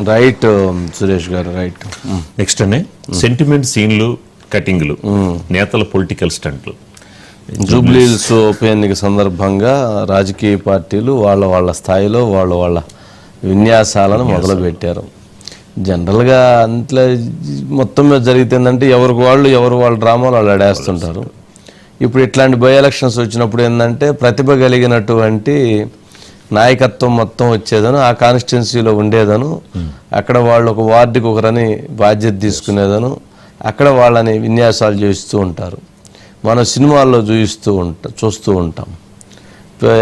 Right Suresh గారు right. Next అనే sentiment సీన్లు, కటింగ్లు, నేతల పొలిటికల్ స్టంట్లు. జూబ్లీ హిల్స్ ఉప ఎన్నిక సందర్భంగా రాజకీయ పార్టీలు వాళ్ళ స్థాయిలో వాళ్ళ విన్యాసాలను మొదలుపెట్టారు. జనరల్గా అంట్లో మొత్తం మీద జరుగుతుందంటే ఎవరు వాళ్ళ డ్రామాలు వాళ్ళు ఆడేస్తుంటారు. ఇప్పుడు ఇట్లాంటి బై ఎలక్షన్స్ వచ్చినప్పుడు ఏంటంటే ప్రతిభ కలిగినటువంటి నాయకత్వం మొత్తం వచ్చేదను, ఆ కాన్స్టిట్యున్సీలో ఉండేదను, అక్కడ వాళ్ళు ఒక వార్డుకి ఒకరని బాధ్యత తీసుకునేదను, అక్కడ వాళ్ళని విన్యాసాలు చేస్తూ ఉంటారు. మనం సినిమాల్లో చూస్తూ ఉంటాం.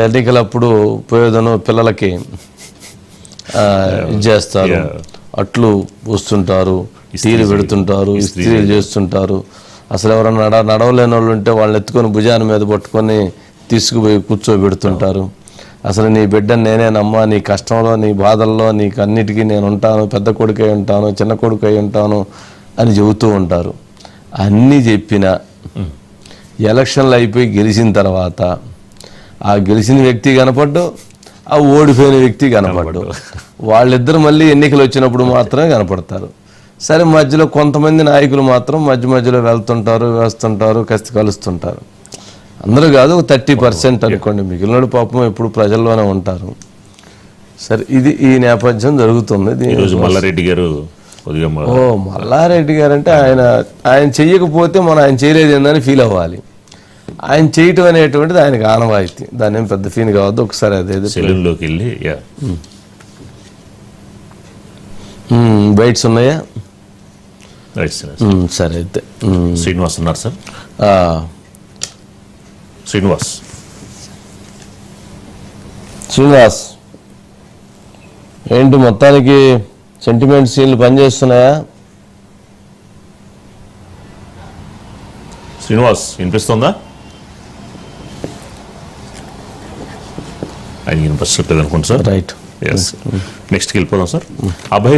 ఎన్నికలప్పుడు పోయేదను పిల్లలకి ఇది చేస్తారు, అట్లు పూస్తుంటారు, తీరు పెడుతుంటారు, ఇస్త్రీలు చేస్తుంటారు. అసలు ఎవరైనా నడవలేని వాళ్ళు ఉంటే వాళ్ళని ఎత్తుకొని భుజాన్ని మీద పట్టుకొని తీసుకుపోయి కూర్చోబెడుతుంటారు. అసలు నీ బిడ్డను నేనేనమ్మా, నీ కష్టంలో నీ బాధల్లో నీకు అన్నిటికీ నేను ఉంటాను, పెద్ద కొడుకు అయి ఉంటాను, చిన్న కొడుకు అయి ఉంటాను అని చెబుతూ ఉంటారు. అన్నీ చెప్పిన ఎలక్షన్లు అయిపోయి గెలిచిన తర్వాత ఆ గెలిచిన వ్యక్తి కనపడ్డు, ఆ ఓడిపోయిన వ్యక్తి కనపడ్డు. వాళ్ళిద్దరు మళ్ళీ ఎన్నికలు వచ్చినప్పుడు మాత్రమే కనపడతారు. సరే, మధ్యలో కొంతమంది నాయకులు మాత్రం మధ్యలో వేస్తుంటారు, కలుస్తుంటారు. అందరూ కాదు, 30% అనుకోండి. మిగిలిన పాపం ఎప్పుడు ప్రజల్లోనే ఉంటారు. సరే, ఇది ఈ నేపథ్యం జరుగుతుంది. మల్లారెడ్డి గారు మల్లారెడ్డి గారు అంటే ఆయన చెయ్యకపోతే మనం ఆయన చేయలేదేందని ఫీల్ అవ్వాలి. ఆయన చేయటం అనేటువంటిది ఆయనకు ఆనవాయితీ, దాని ఏం పెద్ద ఫీల్ కావద్దు. ఒకసారి అదేదో సెలూన్లోకి వెళ్ళి బైట్స్ ఉన్నాయా? సరే అయితే శ్రీనివాస్ ఉన్నారు సార్. శ్రీనివాస్ ఏంటి మొత్తానికి సెంటిమెంట్ సీన్లు పనిచేస్తున్నాయా? శ్రీనివాస్ వినిపిస్తుందా? ఆయన వినిపించట్లేదు అనుకోండి సార్. రైట్, నెక్స్ట్కి వెళ్ళిపోదాం సార్. అభయ్